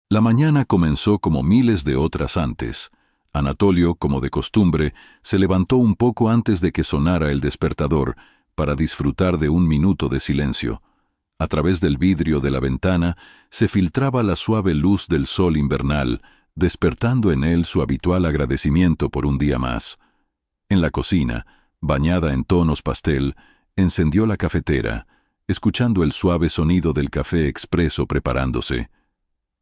La mañana comenzó como miles de otras antes. Anatolio, como de costumbre, se levantó un poco antes de que sonara el despertador para disfrutar de un minuto de silencio. A través del vidrio de la ventana se filtraba la suave luz del sol invernal, despertando en él su habitual agradecimiento por un día más. En la cocina, bañada en tonos pastel, encendió la cafetera, escuchando el suave sonido del café expreso preparándose.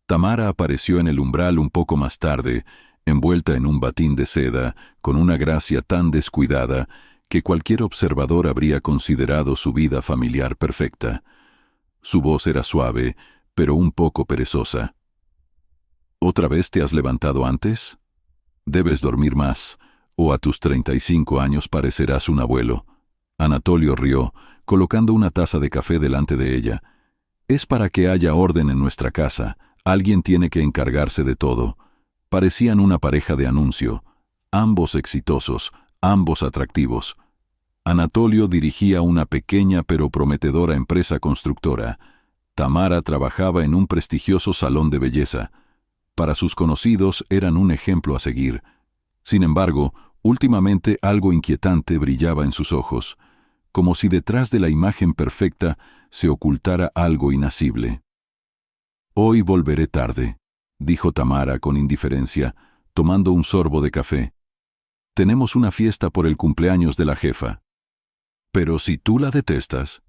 Tamara apareció en el umbral un poco más tarde, envuelta en un batín de seda, con una gracia tan descuidada que cualquier observador habría considerado su vida familiar perfecta. Su voz era suave, pero un poco perezosa. ¿Otra vez te has levantado antes? Debes dormir más, o a tus 35 años parecerás un abuelo. Anatolio rió, colocando una taza de café delante de ella. Es para que haya orden en nuestra casa. Alguien tiene que encargarse de todo. Parecían una pareja de anuncio, ambos exitosos, ambos atractivos. Anatolio dirigía una pequeña pero prometedora empresa constructora. Tamara trabajaba en un prestigioso salón de belleza. Para sus conocidos eran un ejemplo a seguir. Sin embargo, últimamente algo inquietante brillaba en sus ojos, como si detrás de la imagen perfecta se ocultara algo inacible. «Hoy volveré tarde», dijo Tamara con indiferencia, tomando un sorbo de café. «Tenemos una fiesta por el cumpleaños de la jefa». «Pero si tú la detestas».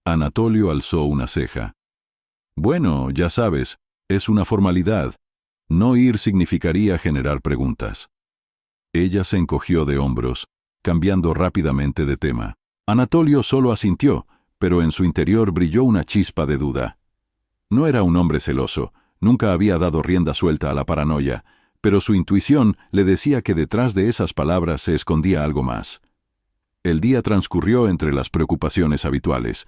Anatolio alzó una ceja. «Bueno, ya sabes, es una formalidad. No ir significaría generar preguntas». Ella se encogió de hombros, cambiando rápidamente de tema. Anatolio solo asintió, pero en su interior brilló una chispa de duda. No era un hombre celoso, nunca había dado rienda suelta a la paranoia, pero su intuición le decía que detrás de esas palabras se escondía algo más. El día transcurrió entre las preocupaciones habituales.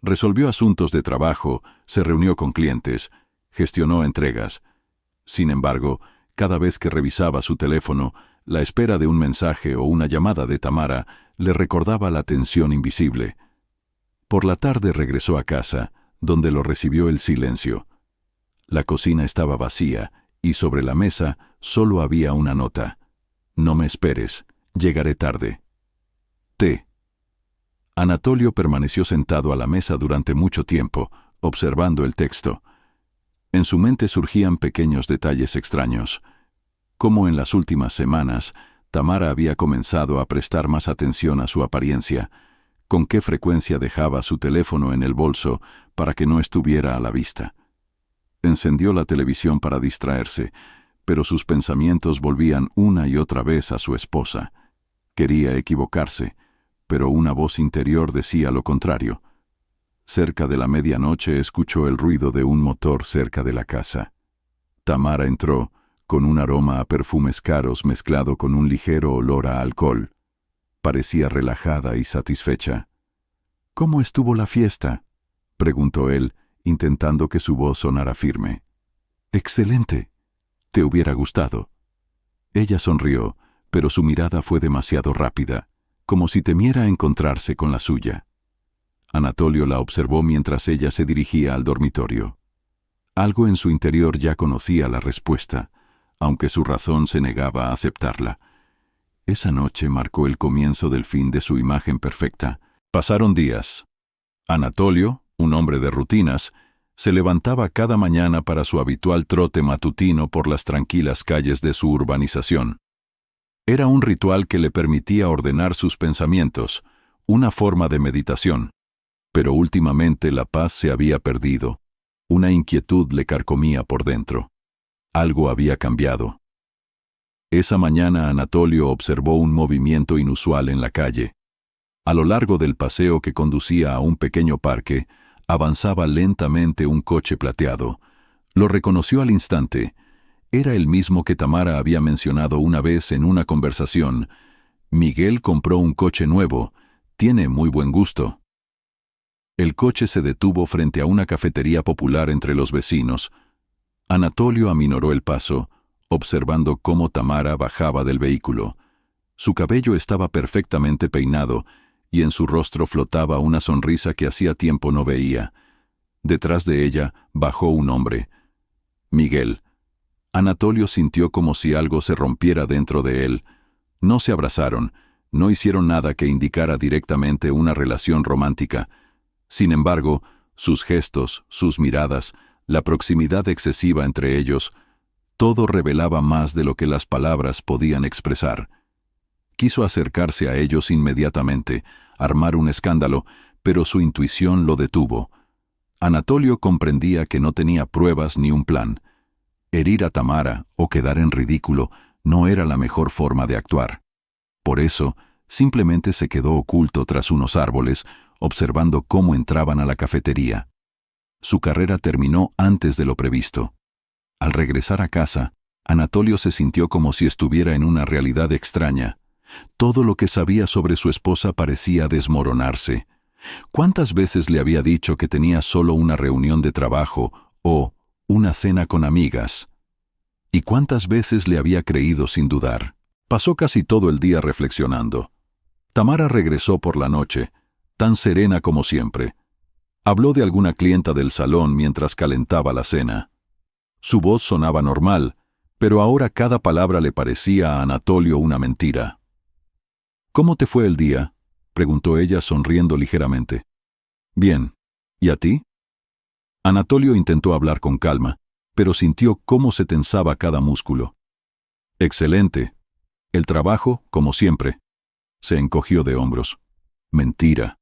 Resolvió asuntos de trabajo, se reunió con clientes, gestionó entregas. Sin embargo, cada vez que revisaba su teléfono, la espera de un mensaje o una llamada de Tamara le recordaba la tensión invisible. Por la tarde regresó a casa, donde lo recibió el silencio. La cocina estaba vacía y sobre la mesa solo había una nota. «No me esperes, llegaré tarde. Té». Anatolio permaneció sentado a la mesa durante mucho tiempo, observando el texto. En su mente surgían pequeños detalles extraños. Como en las últimas semanas, Tamara había comenzado a prestar más atención a su apariencia. Con qué frecuencia dejaba su teléfono en el bolso para que no estuviera a la vista. Encendió la televisión para distraerse, pero sus pensamientos volvían una y otra vez a su esposa. Quería equivocarse, pero una voz interior decía lo contrario. Cerca de la medianoche escuchó el ruido de un motor cerca de la casa. Tamara entró, con un aroma a perfumes caros mezclado con un ligero olor a alcohol. Parecía relajada y satisfecha. «¿Cómo estuvo la fiesta?», preguntó él, intentando que su voz sonara firme. «Excelente. ¿Te hubiera gustado?». Ella sonrió, pero su mirada fue demasiado rápida, como si temiera encontrarse con la suya. Anatolio la observó mientras ella se dirigía al dormitorio. Algo en su interior ya conocía la respuesta, aunque su razón se negaba a aceptarla. Esa noche marcó el comienzo del fin de su imagen perfecta. Pasaron días. Anatolio, un hombre de rutinas, se levantaba cada mañana para su habitual trote matutino por las tranquilas calles de su urbanización. Era un ritual que le permitía ordenar sus pensamientos, una forma de meditación. Pero últimamente la paz se había perdido. Una inquietud le carcomía por dentro. Algo había cambiado. Esa mañana Anatolio observó un movimiento inusual en la calle. A lo largo del paseo que conducía a un pequeño parque, avanzaba lentamente un coche plateado. Lo reconoció al instante. Era el mismo que Tamara había mencionado una vez en una conversación. «Miguel compró un coche nuevo. Tiene muy buen gusto». El coche se detuvo frente a una cafetería popular entre los vecinos. Anatolio aminoró el paso, observando cómo Tamara bajaba del vehículo. Su cabello estaba perfectamente peinado, y en su rostro flotaba una sonrisa que hacía tiempo no veía. Detrás de ella bajó un hombre. Miguel. Anatolio sintió como si algo se rompiera dentro de él. No se abrazaron, no hicieron nada que indicara directamente una relación romántica. Sin embargo, sus gestos, sus miradas, la proximidad excesiva entre ellos, todo revelaba más de lo que las palabras podían expresar. Quiso acercarse a ellos inmediatamente, armar un escándalo, pero su intuición lo detuvo. Anatolio comprendía que no tenía pruebas ni un plan. Herir a Tamara o quedar en ridículo no era la mejor forma de actuar. Por eso, simplemente se quedó oculto tras unos árboles, observando cómo entraban a la cafetería. Su carrera terminó antes de lo previsto. Al regresar a casa, Anatolio se sintió como si estuviera en una realidad extraña. Todo lo que sabía sobre su esposa parecía desmoronarse. ¿Cuántas veces le había dicho que tenía solo una reunión de trabajo o una cena con amigas? ¿Y cuántas veces le había creído sin dudar? Pasó casi todo el día reflexionando. Tamara regresó por la noche, tan serena como siempre. Habló de alguna clienta del salón mientras calentaba la cena. Su voz sonaba normal, pero ahora cada palabra le parecía a Anatolio una mentira. «¿Cómo te fue el día?», preguntó ella sonriendo ligeramente. «Bien. ¿Y a ti?». Anatolio intentó hablar con calma, pero sintió cómo se tensaba cada músculo. «Excelente. El trabajo, como siempre». Se encogió de hombros. Mentira.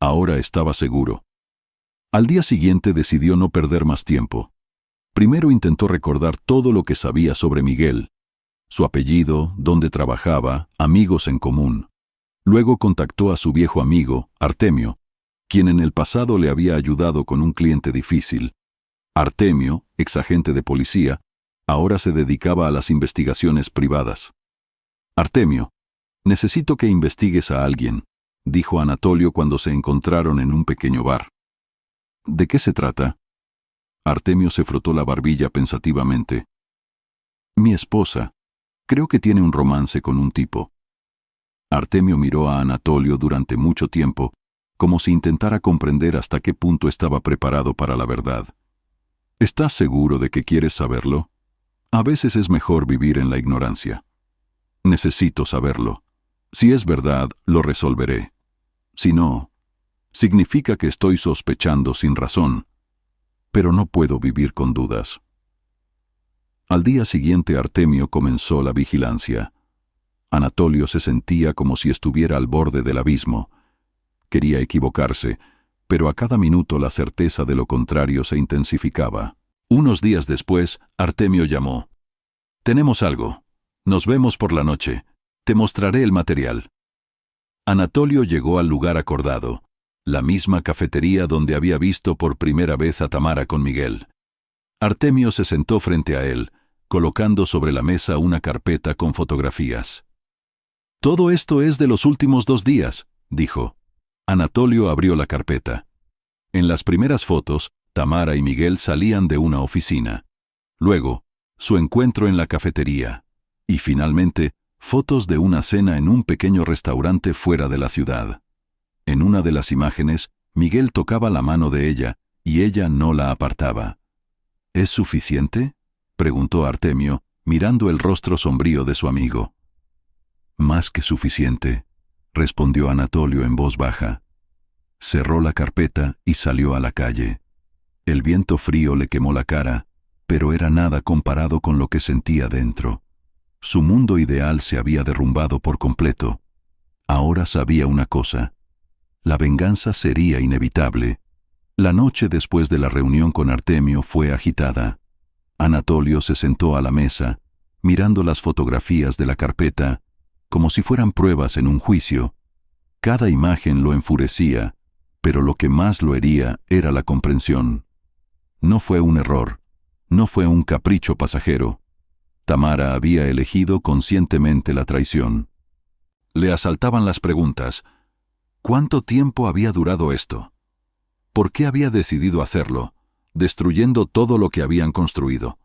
Ahora estaba seguro. Al día siguiente decidió no perder más tiempo. Primero intentó recordar todo lo que sabía sobre Miguel, su apellido, dónde trabajaba, amigos en común. Luego contactó a su viejo amigo, Artemio, quien en el pasado le había ayudado con un cliente difícil. Artemio, exagente de policía, ahora se dedicaba a las investigaciones privadas. «Artemio, necesito que investigues a alguien», dijo Anatolio cuando se encontraron en un pequeño bar. «¿De qué se trata?». Artemio se frotó la barbilla pensativamente. «Mi esposa. Creo que tiene un romance con un tipo». Artemio miró a Anatolio durante mucho tiempo, como si intentara comprender hasta qué punto estaba preparado para la verdad. «¿Estás seguro de que quieres saberlo? A veces es mejor vivir en la ignorancia». «Necesito saberlo. Si es verdad, lo resolveré. Si no, significa que estoy sospechando sin razón. Pero no puedo vivir con dudas». Al día siguiente Artemio comenzó la vigilancia. Anatolio se sentía como si estuviera al borde del abismo. Quería equivocarse, pero a cada minuto la certeza de lo contrario se intensificaba. Unos días después, Artemio llamó. «Tenemos algo. Nos vemos por la noche. Te mostraré el material». Anatolio llegó al lugar acordado, la misma cafetería donde había visto por primera vez a Tamara con Miguel. Artemio se sentó frente a él, colocando sobre la mesa una carpeta con fotografías. «Todo esto es de los últimos 2 días», dijo. Anatolio abrió la carpeta. En las primeras fotos, Tamara y Miguel salían de una oficina. Luego, su encuentro en la cafetería. Y finalmente, fotos de una cena en un pequeño restaurante fuera de la ciudad. En una de las imágenes, Miguel tocaba la mano de ella, y ella no la apartaba. «¿Es suficiente?», preguntó Artemio, mirando el rostro sombrío de su amigo. «Más que suficiente», respondió Anatolio en voz baja. Cerró la carpeta y salió a la calle. El viento frío le quemó la cara, pero era nada comparado con lo que sentía dentro. Su mundo ideal se había derrumbado por completo. Ahora sabía una cosa: la venganza sería inevitable. La noche después de la reunión con Artemio fue agitada. Anatolio se sentó a la mesa, mirando las fotografías de la carpeta, como si fueran pruebas en un juicio. Cada imagen lo enfurecía, pero lo que más lo hería era la comprensión. No fue un error, no fue un capricho pasajero. Tamara había elegido conscientemente la traición. Le asaltaban las preguntas. ¿Cuánto tiempo había durado esto? ¿Por qué había decidido hacerlo, destruyendo todo lo que habían construido?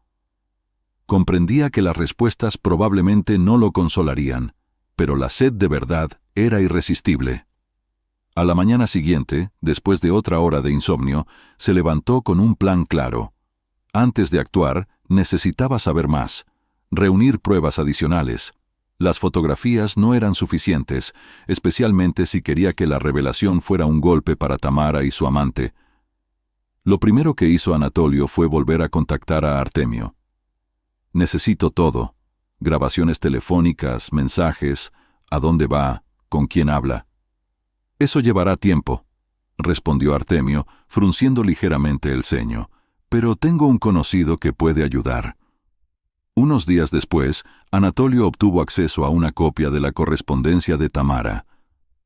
Comprendía que las respuestas probablemente no lo consolarían, pero la sed de verdad era irresistible. A la mañana siguiente, después de otra hora de insomnio, se levantó con un plan claro. Antes de actuar, necesitaba saber más, reunir pruebas adicionales. Las fotografías no eran suficientes, especialmente si quería que la revelación fuera un golpe para Tamara y su amante. Lo primero que hizo Anatolio fue volver a contactar a Artemio. Necesito todo: grabaciones telefónicas, mensajes, a dónde va, con quién habla. Eso llevará tiempo, respondió Artemio, frunciendo ligeramente el ceño, pero tengo un conocido que puede ayudar. Unos días después, Anatolio obtuvo acceso a una copia de la correspondencia de Tamara.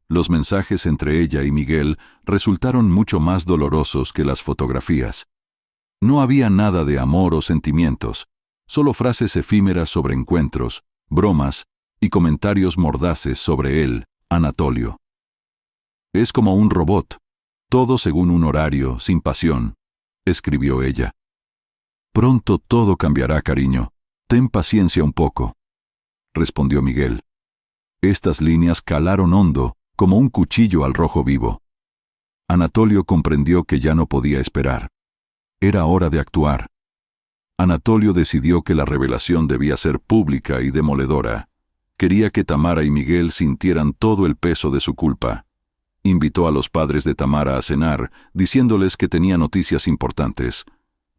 Los mensajes entre ella y Miguel resultaron mucho más dolorosos que las fotografías. No había nada de amor o sentimientos, solo frases efímeras sobre encuentros, bromas y comentarios mordaces sobre él, Anatolio. Es como un robot, todo según un horario, sin pasión, escribió ella. Pronto todo cambiará, cariño. Ten paciencia un poco, respondió Miguel. Estas líneas calaron hondo, como un cuchillo al rojo vivo. Anatolio comprendió que ya no podía esperar. Era hora de actuar. Anatolio decidió que la revelación debía ser pública y demoledora. Quería que Tamara y Miguel sintieran todo el peso de su culpa. Invitó a los padres de Tamara a cenar, diciéndoles que tenía noticias importantes.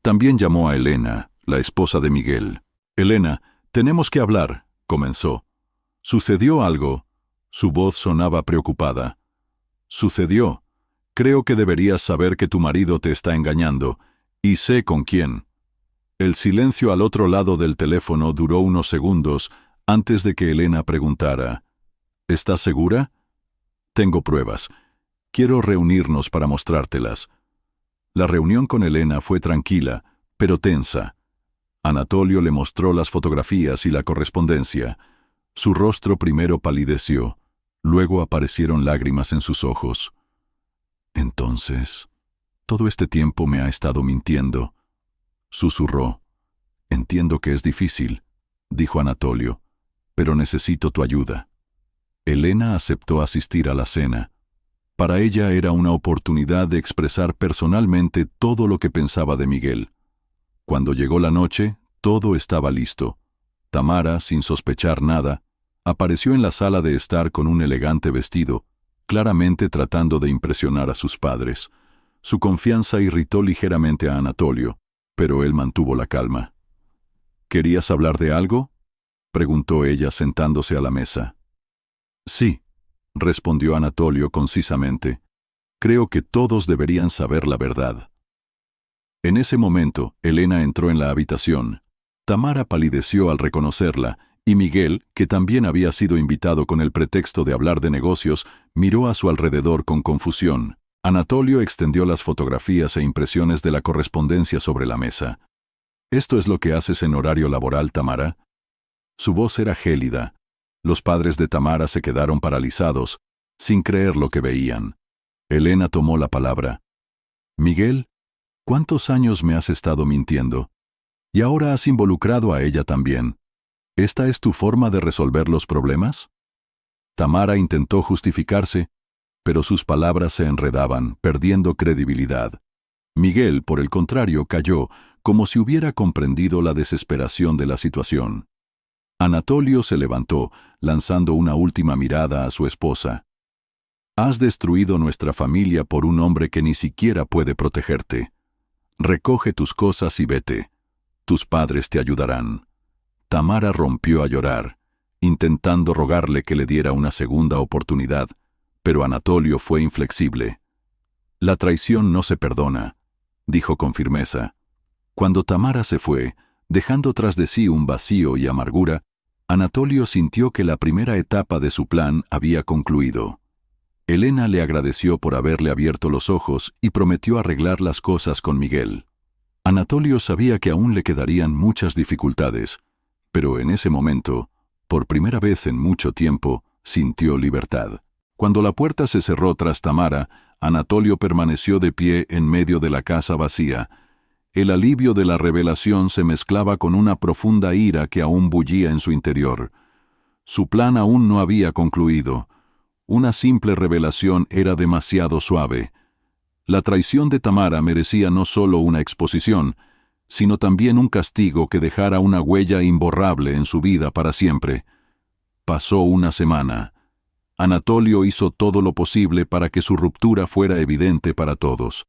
También llamó a Elena, la esposa de Miguel. «Elena, tenemos que hablar», comenzó. «¿Sucedió algo?» Su voz sonaba preocupada. «Sucedió. Creo que deberías saber que tu marido te está engañando, y sé con quién». El silencio al otro lado del teléfono duró unos segundos antes de que Elena preguntara: «¿Estás segura?» «Tengo pruebas. Quiero reunirnos para mostrártelas». La reunión con Elena fue tranquila, pero tensa. Anatolio le mostró las fotografías y la correspondencia. Su rostro primero palideció, luego aparecieron lágrimas en sus ojos. «Entonces, todo este tiempo me ha estado mintiendo», susurró. «Entiendo que es difícil», dijo Anatolio, «pero necesito tu ayuda». Elena aceptó asistir a la cena. Para ella era una oportunidad de expresar personalmente todo lo que pensaba de Miguel. Cuando llegó la noche, todo estaba listo. Tamara, sin sospechar nada, apareció en la sala de estar con un elegante vestido, claramente tratando de impresionar a sus padres. Su confianza irritó ligeramente a Anatolio, pero él mantuvo la calma. «¿Querías hablar de algo?», preguntó ella sentándose a la mesa. «Sí», respondió Anatolio concisamente. «Creo que todos deberían saber la verdad». En ese momento, Elena entró en la habitación. Tamara palideció al reconocerla, y Miguel, que también había sido invitado con el pretexto de hablar de negocios, miró a su alrededor con confusión. Anatolio extendió las fotografías e impresiones de la correspondencia sobre la mesa. «¿Esto es lo que haces en horario laboral, Tamara?». Su voz era gélida. Los padres de Tamara se quedaron paralizados, sin creer lo que veían. Elena tomó la palabra. «Miguel, ¿cuántos años me has estado mintiendo? Y ahora has involucrado a ella también. ¿Esta es tu forma de resolver los problemas?». Tamara intentó justificarse, pero sus palabras se enredaban, perdiendo credibilidad. Miguel, por el contrario, calló, como si hubiera comprendido la desesperación de la situación. Anatolio se levantó, lanzando una última mirada a su esposa. «Has destruido nuestra familia por un hombre que ni siquiera puede protegerte. Recoge tus cosas y vete. Tus padres te ayudarán». Tamara rompió a llorar, intentando rogarle que le diera una segunda oportunidad, pero Anatolio fue inflexible. «La traición no se perdona», dijo con firmeza. Cuando Tamara se fue, dejando tras de sí un vacío y amargura, Anatolio sintió que la primera etapa de su plan había concluido. Elena le agradeció por haberle abierto los ojos y prometió arreglar las cosas con Miguel. Anatolio sabía que aún le quedarían muchas dificultades, pero en ese momento, por primera vez en mucho tiempo, sintió libertad. Cuando la puerta se cerró tras Tamara, Anatolio permaneció de pie en medio de la casa vacía. El alivio de la revelación se mezclaba con una profunda ira que aún bullía en su interior. Su plan aún no había concluido. Una simple revelación era demasiado suave. La traición de Tamara merecía no solo una exposición, sino también un castigo que dejara una huella imborrable en su vida para siempre. Pasó una semana. Anatolio hizo todo lo posible para que su ruptura fuera evidente para todos.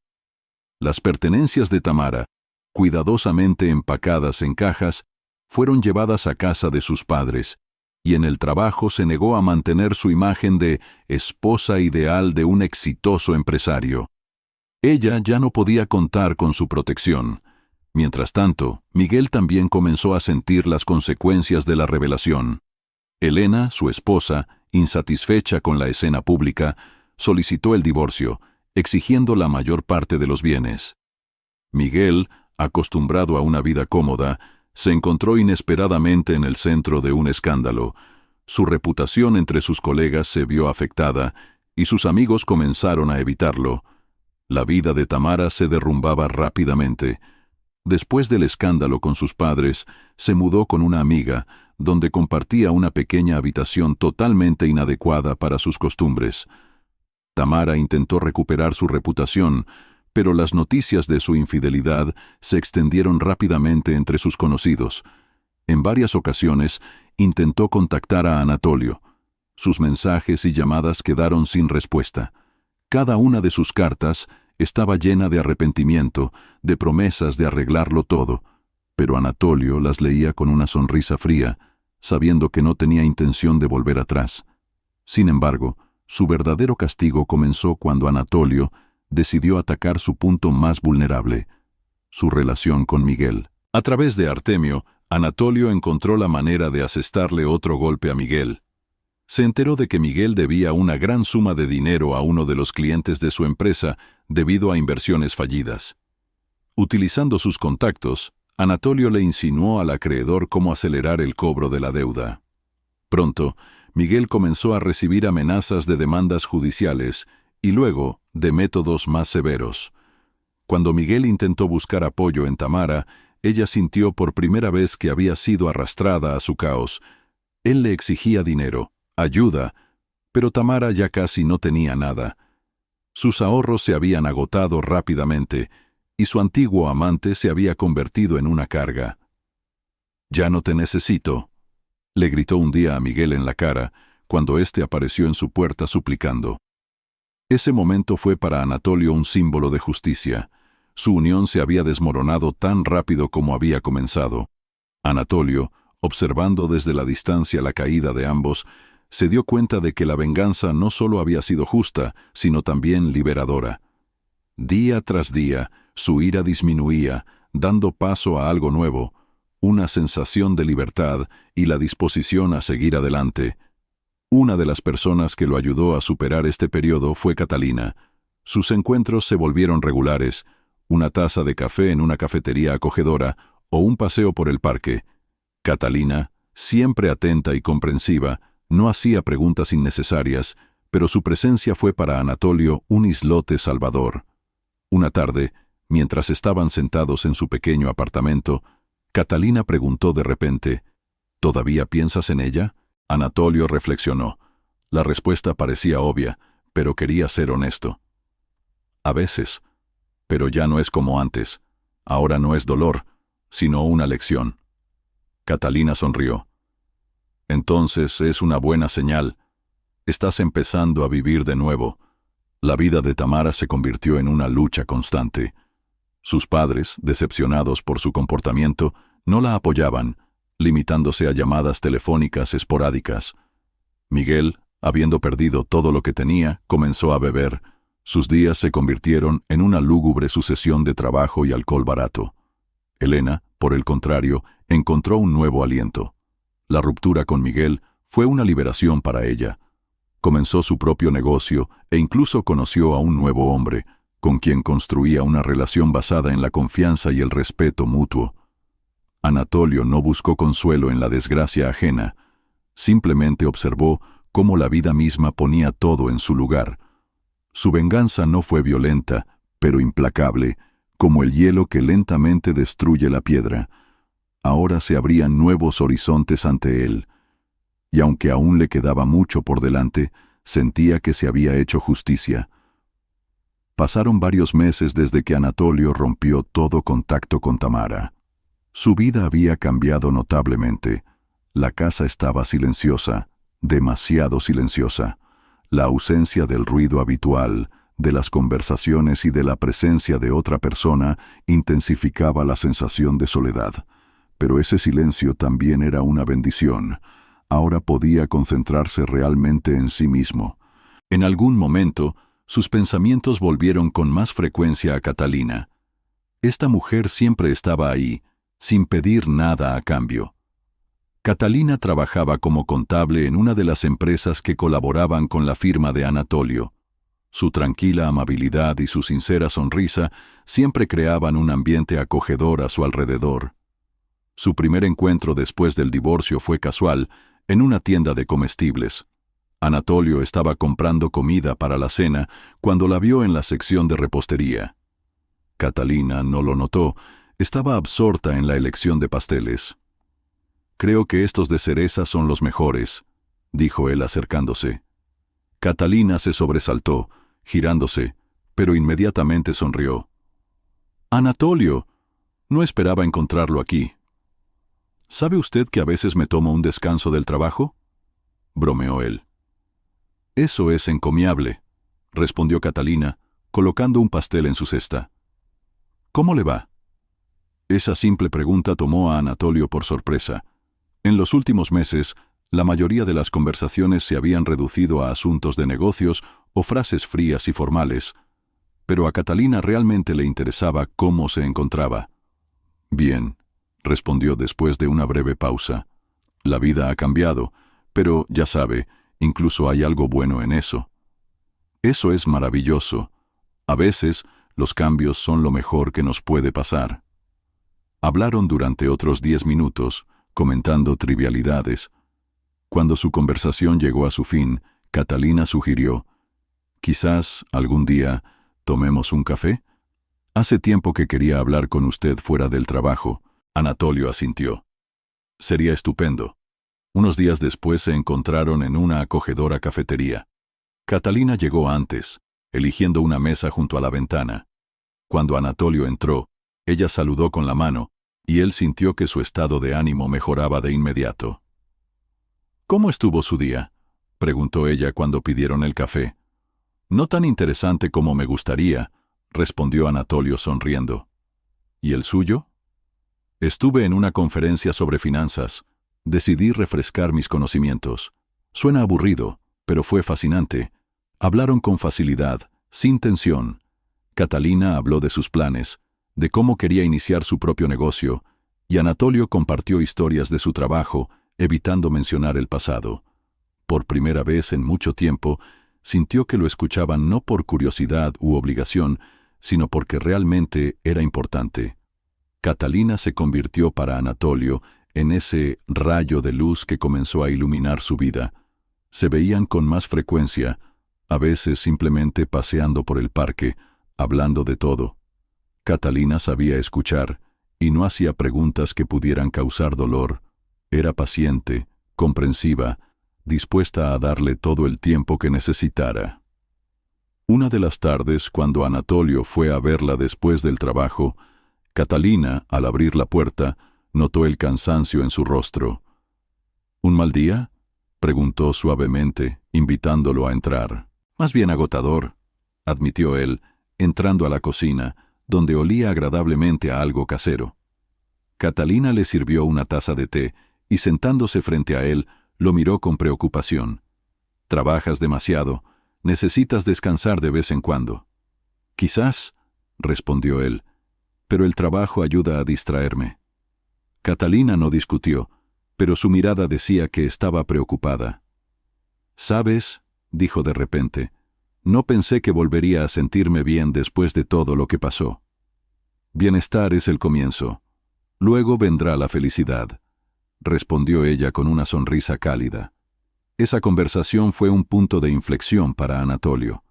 Las pertenencias de Tamara, cuidadosamente empacadas en cajas, fueron llevadas a casa de sus padres, y en el trabajo se negó a mantener su imagen de esposa ideal de un exitoso empresario. Ella ya no podía contar con su protección. Mientras tanto, Miguel también comenzó a sentir las consecuencias de la revelación. Elena, su esposa, insatisfecha con la escena pública, solicitó el divorcio, exigiendo la mayor parte de los bienes. Miguel, acostumbrado a una vida cómoda, se encontró inesperadamente en el centro de un escándalo. Su reputación entre sus colegas se vio afectada y sus amigos comenzaron a evitarlo. La vida de Tamara se derrumbaba rápidamente. Después del escándalo con sus padres, se mudó con una amiga, donde compartía una pequeña habitación totalmente inadecuada para sus costumbres. Tamara intentó recuperar su reputación, pero las noticias de su infidelidad se extendieron rápidamente entre sus conocidos. En varias ocasiones intentó contactar a Anatolio. Sus mensajes y llamadas quedaron sin respuesta. Cada una de sus cartas estaba llena de arrepentimiento, de promesas de arreglarlo todo, pero Anatolio las leía con una sonrisa fría, sabiendo que no tenía intención de volver atrás. Sin embargo, su verdadero castigo comenzó cuando Anatolio decidió atacar su punto más vulnerable, su relación con Miguel. A través de Artemio, Anatolio encontró la manera de asestarle otro golpe a Miguel. Se enteró de que Miguel debía una gran suma de dinero a uno de los clientes de su empresa debido a inversiones fallidas. Utilizando sus contactos, Anatolio le insinuó al acreedor cómo acelerar el cobro de la deuda. Pronto, Miguel comenzó a recibir amenazas de demandas judiciales y luego de métodos más severos. Cuando Miguel intentó buscar apoyo en Tamara, ella sintió por primera vez que había sido arrastrada a su caos. Él le exigía dinero, ayuda, pero Tamara ya casi no tenía nada. Sus ahorros se habían agotado rápidamente y su antiguo amante se había convertido en una carga. «Ya no te necesito», le gritó un día a Miguel en la cara cuando éste apareció en su puerta suplicando. Ese momento fue para Anatolio un símbolo de justicia. Su unión se había desmoronado tan rápido como había comenzado. Anatolio, observando desde la distancia la caída de ambos, se dio cuenta de que la venganza no solo había sido justa, sino también liberadora. Día tras día, su ira disminuía, dando paso a algo nuevo, una sensación de libertad y la disposición a seguir adelante. Una de las personas que lo ayudó a superar este periodo fue Catalina. Sus encuentros se volvieron regulares, una taza de café en una cafetería acogedora o un paseo por el parque. Catalina, siempre atenta y comprensiva, no hacía preguntas innecesarias, pero su presencia fue para Anatolio un islote salvador. Una tarde, mientras estaban sentados en su pequeño apartamento, Catalina preguntó de repente, «¿Todavía piensas en ella?» Anatolio reflexionó. La respuesta parecía obvia, pero quería ser honesto. «A veces, pero ya no es como antes. Ahora no es dolor, sino una lección». Catalina sonrió. «Entonces es una buena señal. Estás empezando a vivir de nuevo». La vida de Tamara se convirtió en una lucha constante. Sus padres, decepcionados por su comportamiento, no la apoyaban, limitándose a llamadas telefónicas esporádicas. Miguel, habiendo perdido todo lo que tenía, comenzó a beber. Sus días se convirtieron en una lúgubre sucesión de trabajo y alcohol barato. Elena, por el contrario, encontró un nuevo aliento. La ruptura con Miguel fue una liberación para ella. Comenzó su propio negocio e incluso conoció a un nuevo hombre, con quien construía una relación basada en la confianza y el respeto mutuo. Anatolio no buscó consuelo en la desgracia ajena, simplemente observó cómo la vida misma ponía todo en su lugar. Su venganza no fue violenta, pero implacable, como el hielo que lentamente destruye la piedra. Ahora se abrían nuevos horizontes ante él, y aunque aún le quedaba mucho por delante, sentía que se había hecho justicia. Pasaron varios meses desde que Anatolio rompió todo contacto con Tamara. Su vida había cambiado notablemente. La casa estaba silenciosa, demasiado silenciosa. La ausencia del ruido habitual, de las conversaciones y de la presencia de otra persona intensificaba la sensación de soledad. Pero ese silencio también era una bendición. Ahora podía concentrarse realmente en sí mismo. En algún momento, sus pensamientos volvieron con más frecuencia a Catalina. Esta mujer siempre estaba ahí, sin pedir nada a cambio. Catalina trabajaba como contable en una de las empresas que colaboraban con la firma de Anatolio. Su tranquila amabilidad y su sincera sonrisa siempre creaban un ambiente acogedor a su alrededor. Su primer encuentro después del divorcio fue casual, en una tienda de comestibles. Anatolio estaba comprando comida para la cena cuando la vio en la sección de repostería. Catalina no lo notó, estaba absorta en la elección de pasteles. «Creo que estos de cereza son los mejores», dijo él acercándose. Catalina se sobresaltó, girándose, pero inmediatamente sonrió. «Anatolio, no esperaba encontrarlo aquí». «¿Sabe usted que a veces me tomo un descanso del trabajo?», bromeó él. «Eso es encomiable», respondió Catalina, colocando un pastel en su cesta. «¿Cómo le va?». Esa simple pregunta tomó a Anatolio por sorpresa. En los últimos meses, la mayoría de las conversaciones se habían reducido a asuntos de negocios o frases frías y formales, pero a Catalina realmente le interesaba cómo se encontraba. «Bien», respondió después de una breve pausa. «La vida ha cambiado, pero, ya sabe, incluso hay algo bueno en eso». «Eso es maravilloso. A veces, los cambios son lo mejor que nos puede pasar». Hablaron durante otros 10 minutos, comentando trivialidades. Cuando su conversación llegó a su fin, Catalina sugirió: «Quizás, algún día, tomemos un café. Hace tiempo que quería hablar con usted fuera del trabajo». Anatolio asintió. «Sería estupendo». Unos días después se encontraron en una acogedora cafetería. Catalina llegó antes, eligiendo una mesa junto a la ventana. Cuando Anatolio entró, ella saludó con la mano, y él sintió que su estado de ánimo mejoraba de inmediato. «¿Cómo estuvo su día?», preguntó ella cuando pidieron el café. «No tan interesante como me gustaría», respondió Anatolio sonriendo. «¿Y el suyo?». «Estuve en una conferencia sobre finanzas. Decidí refrescar mis conocimientos. Suena aburrido, pero fue fascinante. Hablaron con facilidad, sin tensión. Catalina habló de sus planes, de cómo quería iniciar su propio negocio, y Anatolio compartió historias de su trabajo, evitando mencionar el pasado. Por primera vez en mucho tiempo, sintió que lo escuchaban no por curiosidad u obligación, sino porque realmente era importante. Catalina se convirtió para Anatolio en ese rayo de luz que comenzó a iluminar su vida. Se veían con más frecuencia, a veces simplemente paseando por el parque, hablando de todo. Catalina sabía escuchar, y no hacía preguntas que pudieran causar dolor. Era paciente, comprensiva, dispuesta a darle todo el tiempo que necesitara. Una de las tardes, cuando Anatolio fue a verla después del trabajo, Catalina, al abrir la puerta, notó el cansancio en su rostro. «¿Un mal día?», preguntó suavemente, invitándolo a entrar. «Más bien agotador», admitió él, entrando a la cocina, donde olía agradablemente a algo casero. Catalina le sirvió una taza de té y, sentándose frente a él, lo miró con preocupación. «Trabajas demasiado. Necesitas descansar de vez en cuando». «Quizás», respondió él, «pero el trabajo ayuda a distraerme». Catalina no discutió, pero su mirada decía que estaba preocupada. «¿Sabes?», dijo de repente, «no pensé que volvería a sentirme bien después de todo lo que pasó». «Bienestar es el comienzo. Luego vendrá la felicidad», respondió ella con una sonrisa cálida. Esa conversación fue un punto de inflexión para Anatolio.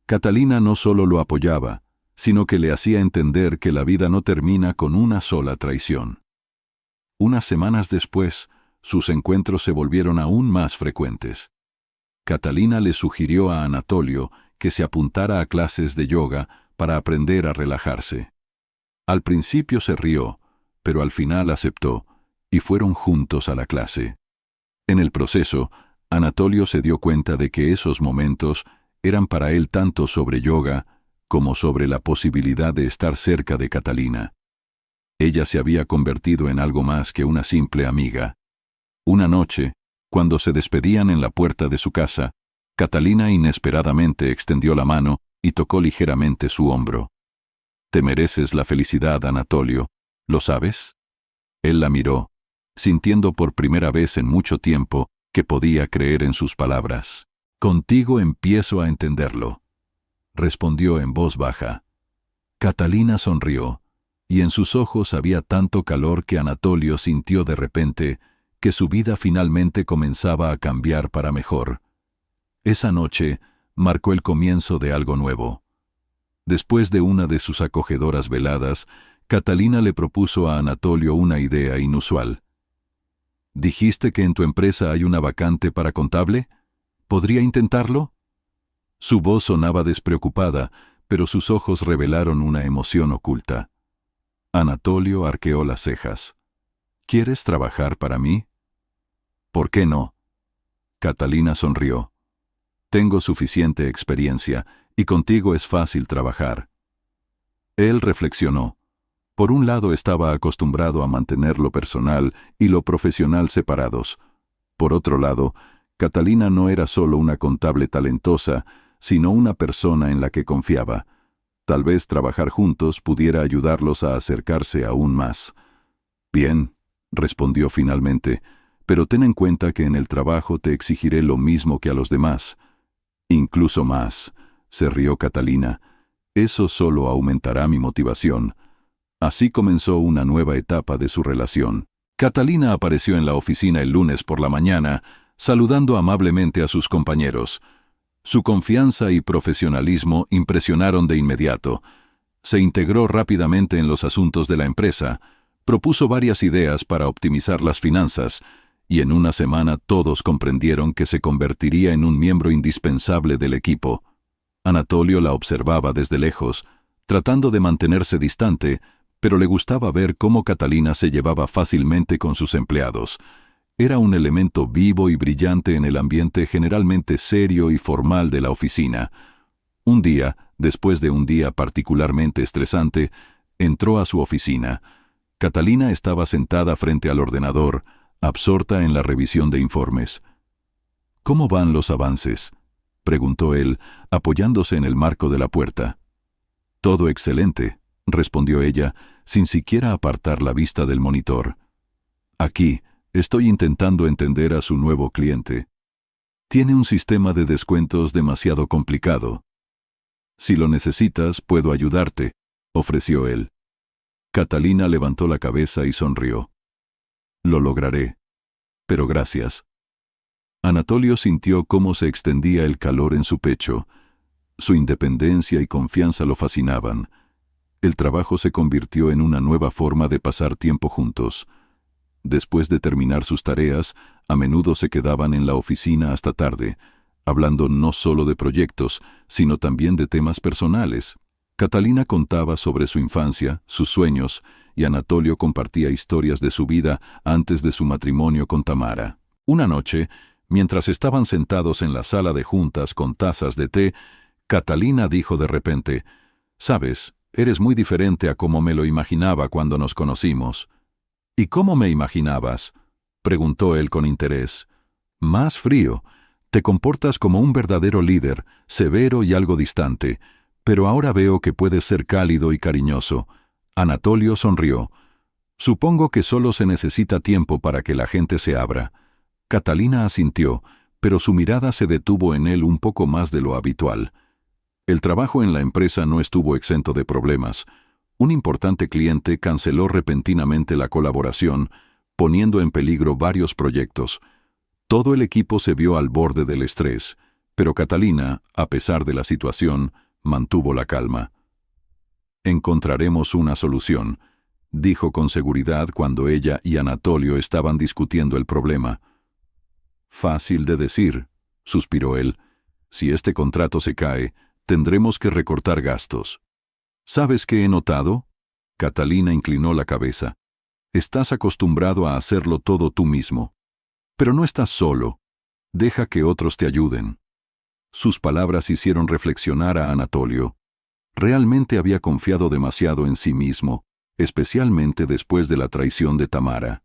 Catalina no solo lo apoyaba, sino que le hacía entender que la vida no termina con una sola traición. Unas semanas después, sus encuentros se volvieron aún más frecuentes. Catalina le sugirió a Anatolio que se apuntara a clases de yoga para aprender a relajarse. Al principio se rió, pero al final aceptó, y fueron juntos a la clase. En el proceso, Anatolio se dio cuenta de que esos momentos eran para él tanto sobre yoga como sobre la posibilidad de estar cerca de Catalina. Ella se había convertido en algo más que una simple amiga. Una noche, cuando se despedían en la puerta de su casa, Catalina inesperadamente extendió la mano y tocó ligeramente su hombro. «Te mereces la felicidad, Anatolio, ¿lo sabes?» Él la miró, sintiendo por primera vez en mucho tiempo que podía creer en sus palabras. «Contigo empiezo a entenderlo», respondió en voz baja. Catalina sonrió, y en sus ojos había tanto calor que Anatolio sintió de repente que su vida finalmente comenzaba a cambiar para mejor. Esa noche marcó el comienzo de algo nuevo. Después de una de sus acogedoras veladas, Catalina le propuso a Anatolio una idea inusual. «¿Dijiste que en tu empresa hay una vacante para contable? ¿Podría intentarlo?» Su voz sonaba despreocupada, pero sus ojos revelaron una emoción oculta. Anatolio arqueó las cejas. «¿Quieres trabajar para mí?» «¿Por qué no?» Catalina sonrió. «Tengo suficiente experiencia, y contigo es fácil trabajar». Él reflexionó. Por un lado estaba acostumbrado a mantener lo personal y lo profesional separados. Por otro lado, Catalina no era solo una contable talentosa, sino una persona en la que confiaba. Tal vez trabajar juntos pudiera ayudarlos a acercarse aún más. «Bien», respondió finalmente, «pero ten en cuenta que en el trabajo te exigiré lo mismo que a los demás». «Incluso más», se rió Catalina. «Eso solo aumentará mi motivación». Así comenzó una nueva etapa de su relación. Catalina apareció en la oficina el lunes por la mañana, saludando amablemente a sus compañeros. Su confianza y profesionalismo impresionaron de inmediato. Se integró rápidamente en los asuntos de la empresa, propuso varias ideas para optimizar las finanzas, y en una semana todos comprendieron que se convertiría en un miembro indispensable del equipo. Anatolio la observaba desde lejos, tratando de mantenerse distante, pero le gustaba ver cómo Catalina se llevaba fácilmente con sus empleados. Era un elemento vivo y brillante en el ambiente generalmente serio y formal de la oficina. Un día, después de un día particularmente estresante, entró a su oficina. Catalina estaba sentada frente al ordenador, absorta en la revisión de informes. «¿Cómo van los avances?», preguntó él, apoyándose en el marco de la puerta. «Todo excelente», respondió ella, sin siquiera apartar la vista del monitor. «Aquí, estoy intentando entender a su nuevo cliente. Tiene un sistema de descuentos demasiado complicado. Si lo necesitas, puedo ayudarte», ofreció él. Catalina levantó la cabeza y sonrió. «Lo lograré. Pero gracias». Anatolio sintió cómo se extendía el calor en su pecho. Su independencia y confianza lo fascinaban. El trabajo se convirtió en una nueva forma de pasar tiempo juntos. Después de terminar sus tareas, a menudo se quedaban en la oficina hasta tarde, hablando no solo de proyectos, sino también de temas personales. Catalina contaba sobre su infancia, sus sueños, y Anatolio compartía historias de su vida antes de su matrimonio con Tamara. Una noche, mientras estaban sentados en la sala de juntas con tazas de té, Catalina dijo de repente: «Sabes, eres muy diferente a como me lo imaginaba cuando nos conocimos». «¿Y cómo me imaginabas?», preguntó él con interés. «Más frío. Te comportas como un verdadero líder, severo y algo distante, pero ahora veo que puedes ser cálido y cariñoso». Anatolio sonrió. «Supongo que solo se necesita tiempo para que la gente se abra». Catalina asintió, pero su mirada se detuvo en él un poco más de lo habitual. El trabajo en la empresa no estuvo exento de problemas. Un importante cliente canceló repentinamente la colaboración, poniendo en peligro varios proyectos. Todo el equipo se vio al borde del estrés, pero Catalina, a pesar de la situación, mantuvo la calma. «Encontraremos una solución», dijo con seguridad cuando ella y Anatolio estaban discutiendo el problema. «Fácil de decir», suspiró él. «Si este contrato se cae, tendremos que recortar gastos. ¿Sabes qué he notado? Catalina inclinó la cabeza. Estás acostumbrado a hacerlo todo tú mismo. Pero no estás solo. Deja que otros te ayuden. Sus palabras hicieron reflexionar a Anatolio. Realmente había confiado demasiado en sí mismo, especialmente después de la traición de Tamara.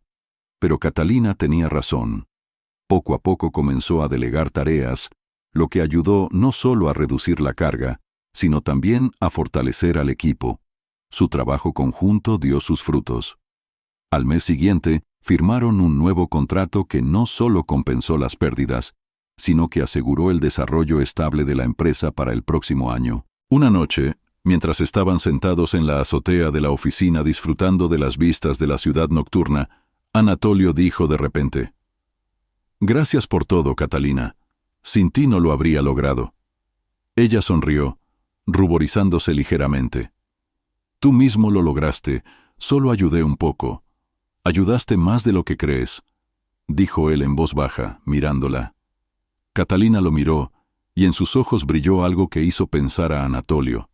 Pero Catalina tenía razón. Poco a poco comenzó a delegar tareas, lo que ayudó no solo a reducir la carga, sino también a fortalecer al equipo. Su trabajo conjunto dio sus frutos. Al mes siguiente, firmaron un nuevo contrato que no solo compensó las pérdidas, sino que aseguró el desarrollo estable de la empresa para el próximo año. Una noche, mientras estaban sentados en la azotea de la oficina disfrutando de las vistas de la ciudad nocturna, Anatolio dijo de repente: «Gracias por todo, Catalina. Sin ti no lo habría logrado». Ella sonrió, ruborizándose ligeramente. «Tú mismo lo lograste, solo ayudé un poco. Ayudaste más de lo que crees», dijo él en voz baja, mirándola. Catalina lo miró, y en sus ojos brilló algo que hizo pensar a Anatolio.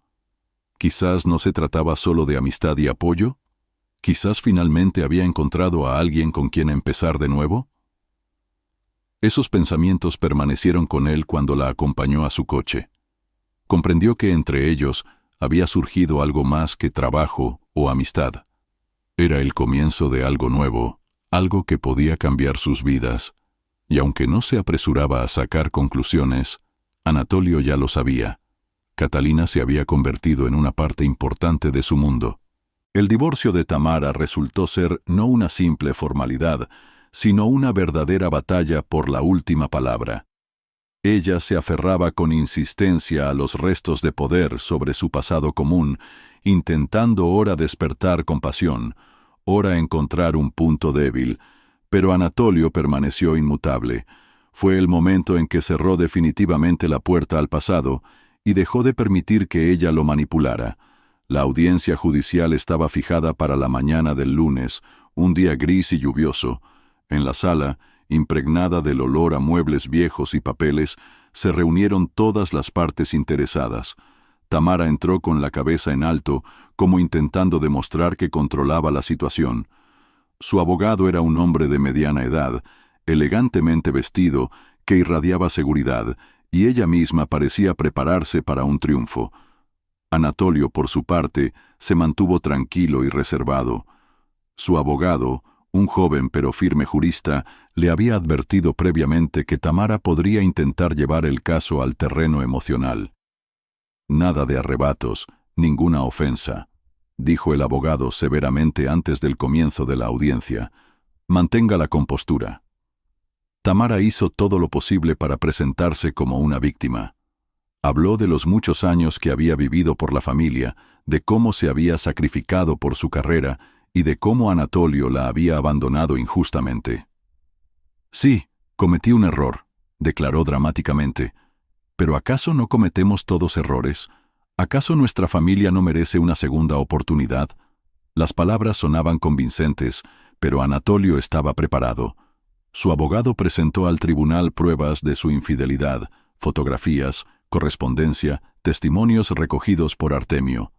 Quizás no se trataba solo de amistad y apoyo. Quizás finalmente había encontrado a alguien con quien empezar de nuevo. Esos pensamientos permanecieron con él cuando la acompañó a su coche. Comprendió que entre ellos había surgido algo más que trabajo o amistad. Era el comienzo de algo nuevo, algo que podía cambiar sus vidas. Y aunque no se apresuraba a sacar conclusiones, Anatolio ya lo sabía. Catalina se había convertido en una parte importante de su mundo. El divorcio de Tamara resultó ser no una simple formalidad, sino una verdadera batalla por la última palabra. Ella se aferraba con insistencia a los restos de poder sobre su pasado común, intentando ora despertar compasión, ora encontrar un punto débil, pero Anatolio permaneció inmutable. Fue el momento en que cerró definitivamente la puerta al pasado y dejó de permitir que ella lo manipulara. La audiencia judicial estaba fijada para la mañana del lunes, un día gris y lluvioso. En la sala, impregnada del olor a muebles viejos y papeles, se reunieron todas las partes interesadas. Tamara entró con la cabeza en alto, como intentando demostrar que controlaba la situación. Su abogado era un hombre de mediana edad, elegantemente vestido, que irradiaba seguridad, y ella misma parecía prepararse para un triunfo. Anatolio, por su parte, se mantuvo tranquilo y reservado. Su abogado, un joven pero firme jurista, le había advertido previamente que Tamara podría intentar llevar el caso al terreno emocional. «Nada de arrebatos, ninguna ofensa», dijo el abogado severamente antes del comienzo de la audiencia. «Mantenga la compostura». Tamara hizo todo lo posible para presentarse como una víctima. Habló de los muchos años que había vivido por la familia, de cómo se había sacrificado por su carrera y de cómo Anatolio la había abandonado injustamente. «Sí, cometí un error», declaró dramáticamente. «¿Pero acaso no cometemos todos errores? ¿Acaso nuestra familia no merece una segunda oportunidad?» Las palabras sonaban convincentes, pero Anatolio estaba preparado. Su abogado presentó al tribunal pruebas de su infidelidad, fotografías, correspondencia, testimonios recogidos por Artemio.